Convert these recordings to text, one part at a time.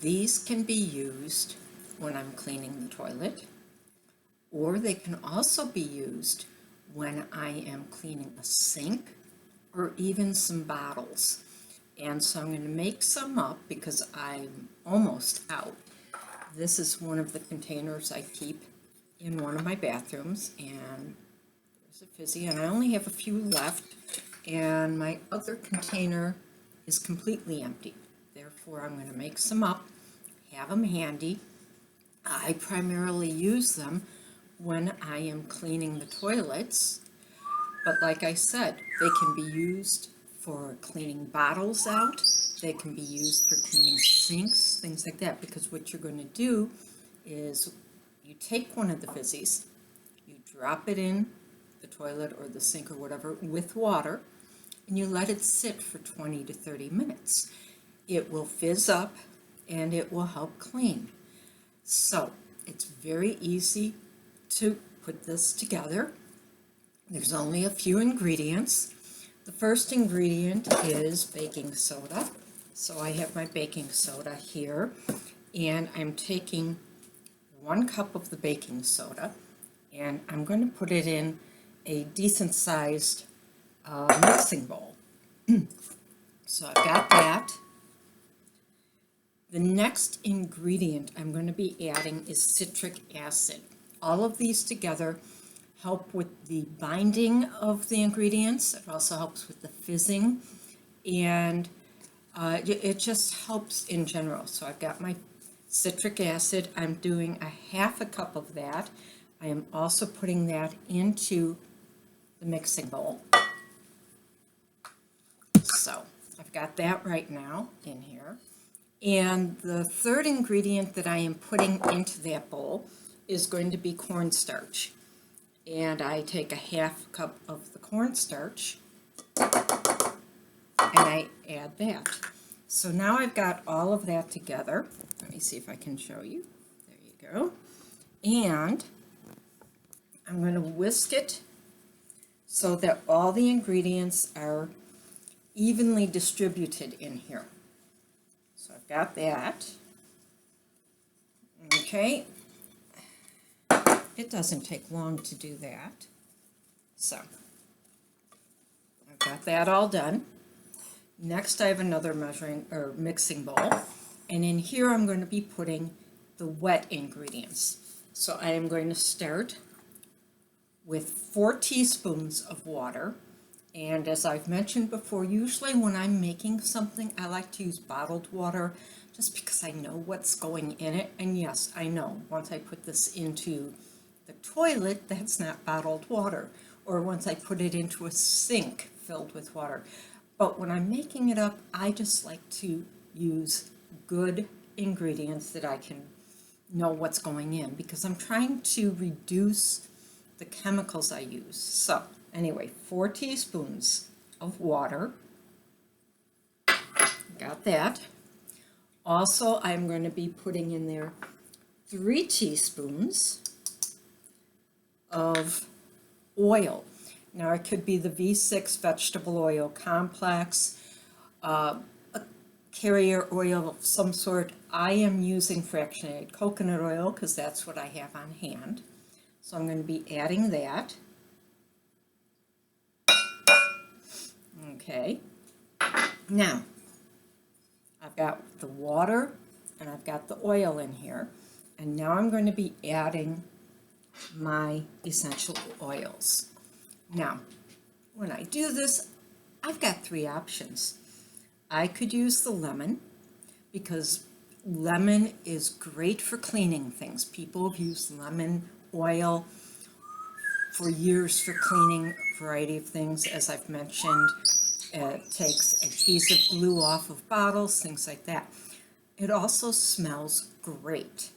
These can be used when I'm cleaning the toilet, or they can also be used when I am cleaning a sink or even some bottles. And so I'm going to make some up because I'm almost out. This is one of the containers I keep in one of my bathrooms, and there's a Fizzie, and I only have a few left, and my other container is completely empty. Therefore, I'm going to make some up, have them handy. I primarily use them when I am cleaning the toilets, but like I said, they can be used for cleaning bottles out, they can be used for cleaning sinks, things like that, because what you're going to do is you take one of the Fizzies, you drop it in the toilet or the sink or whatever with water, and you let it sit for 20 to 30 minutes. It will fizz up and it will help clean. So it's very easy to put this together. There's only a few ingredients. The first ingredient is baking soda. So I have my baking soda here, and I'm taking 1 cup of the baking soda, and I'm going to put it in a decent sized mixing bowl. So I've got that. The next ingredient I'm going to be adding is citric acid. All of these together help with the binding of the ingredients. It also helps with the fizzing, and it just helps in general. So I've got my citric acid. I'm doing a 1/2 cup of that. I am also putting that into the mixing bowl. So I've got that right now in here. And the third ingredient that I am putting into that bowl is going to be cornstarch. And I take a 1/2 cup of the cornstarch and I add that. So now I've got all of that together. Let me see if I can show you. There you go. And I'm going to whisk it so that all the ingredients are evenly distributed in here. So I've got that. Okay. It doesn't take long to do that. So I've got that all done. Next, I have another mixing bowl, and in here I'm going to be putting the wet ingredients. So I am going to start with 4 teaspoons of water. And as I've mentioned before, usually when I'm making something, I like to use bottled water just because I know what's going in it. And yes, I know once I put this into the toilet, that's not bottled water. Or once I put it into a sink filled with water. But when I'm making it up, I just like to use good ingredients that I can know what's going in, because I'm trying to reduce the chemicals I use. So anyway, 4 teaspoons of water. Got that. Also, I'm going to be putting in there 3 teaspoons of oil. Now it could be the V6 vegetable oil complex, a carrier oil of some sort. I am using fractionated coconut oil because that's what I have on hand. So I'm going to be adding that. Okay. Now, I've got the water and I've got the oil in here. And now I'm going to be adding my essential oils. Now, when I do this, I've got 3 options. I could use the lemon, because lemon is great for cleaning things. People have used lemon oil for years for cleaning a variety of things. As I've mentioned, it takes adhesive glue off of bottles, things like that. It also smells great.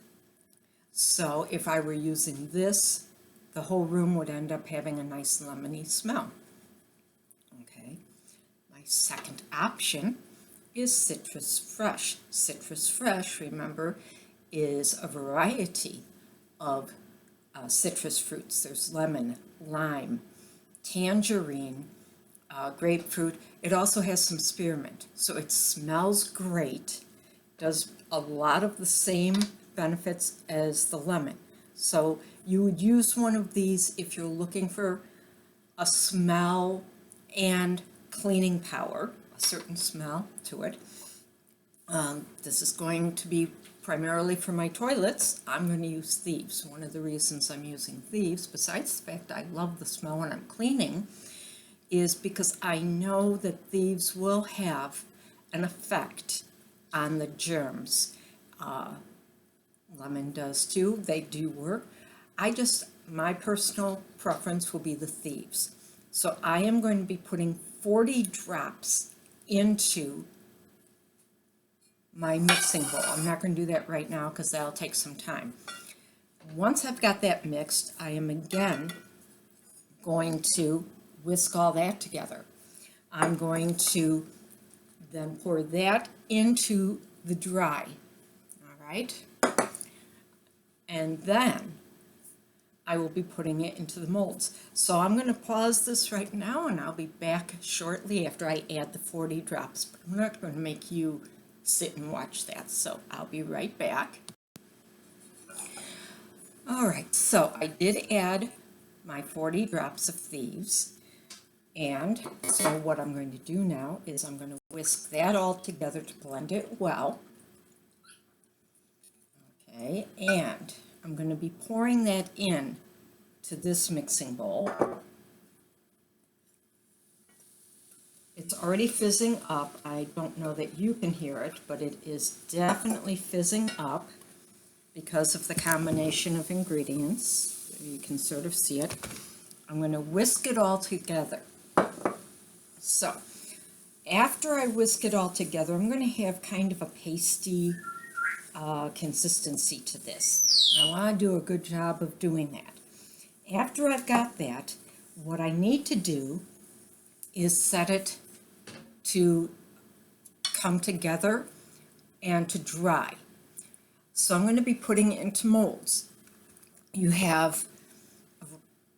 So if I were using this, the whole room would end up having a nice lemony smell. Okay. My second option is Citrus Fresh. Citrus Fresh, remember, is a variety of citrus fruits. There's lemon, lime, tangerine, grapefruit. It also has some spearmint, so it smells great. does a lot of the same benefits as the lemon. So you would use one of these if you're looking for a smell and cleaning power, a certain smell to it. This is going to be primarily for my toilets. I'm going to use Thieves. One of the reasons I'm using Thieves, besides the fact I love the smell when I'm cleaning, is because I know that Thieves will have an effect on the germs. Lemon does too. They do work. My personal preference will be the Thieves. So I am going to be putting 40 drops into my mixing bowl. I'm not going to do that right now because that'll take some time. Once I've got that mixed, I am again going to whisk all that together. I'm going to then pour that into the dry, all right? And then I will be putting it into the molds. So I'm going to pause this right now and I'll be back shortly after I add the 40 drops. But I'm not going to make you sit and watch that, so I'll be right back. All right, so I did add my 40 drops of Thieves, and so what I'm going to do now is I'm going to whisk that all together to blend it well. Okay, and I'm going to be pouring that in to this mixing bowl. It's already fizzing up. I don't know that you can hear it, but it is definitely fizzing up because of the combination of ingredients. You can sort of see it. I'm going to whisk it all together. So, after I whisk it all together, I'm going to have kind of a pasty consistency to this. I want to do a good job of doing that. After I've got that, what I need to do is set it to come together and to dry. So I'm going to be putting it into molds. You have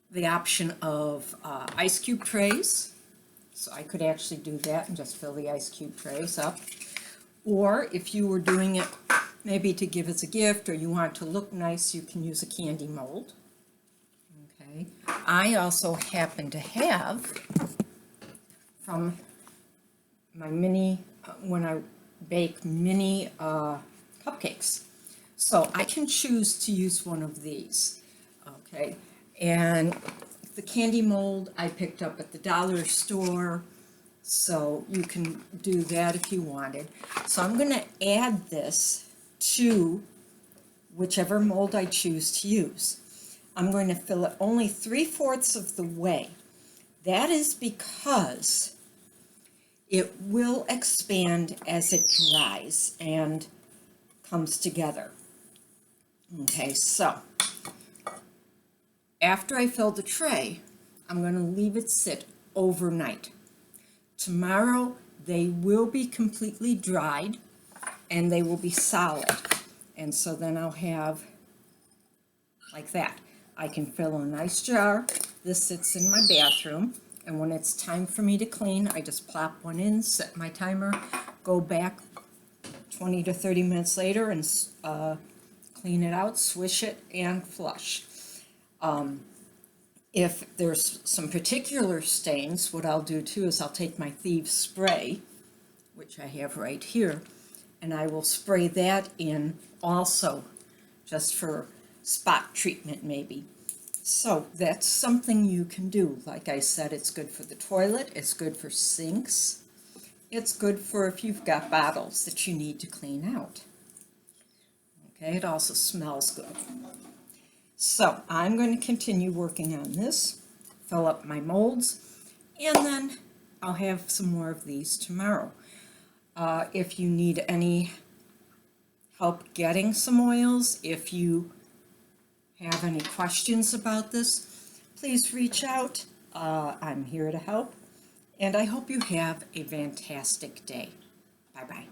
the option of ice cube trays, so I could actually do that and just fill the ice cube trays up. Or if you were doing it maybe to give as a gift or you want to look nice, you can use a candy mold. Okay. I also happen to have from my mini, when I bake mini cupcakes. So I can choose to use one of these, okay? And the candy mold I picked up at the dollar store, so you can do that if you wanted. So I'm going to add this to whichever mold I choose to use. I'm going to fill it only 3/4 of the way. That is because it will expand as it dries and comes together. Okay, so after I fill the tray, I'm going to leave it sit overnight. Tomorrow they will be completely dried and they will be solid. And so then I'll have like that. I can fill a nice jar. This sits in my bathroom. And when it's time for me to clean, I just plop one in, set my timer, go back 20 to 30 minutes later and clean it out, swish it, and flush. If there's some particular stains, what I'll do too is I'll take my Thieves spray, which I have right here, and I will spray that in also, just for spot treatment maybe. So that's something you can do. Like I said, it's good for the toilet, it's good for sinks, it's good for if you've got bottles that you need to clean out. Okay, it also smells good. So I'm going to continue working on this, fill up my molds, and then I'll have some more of these tomorrow. If you need any help getting some oils, if you have any questions about this, please reach out. I'm here to help, and I hope you have a fantastic day. Bye-bye.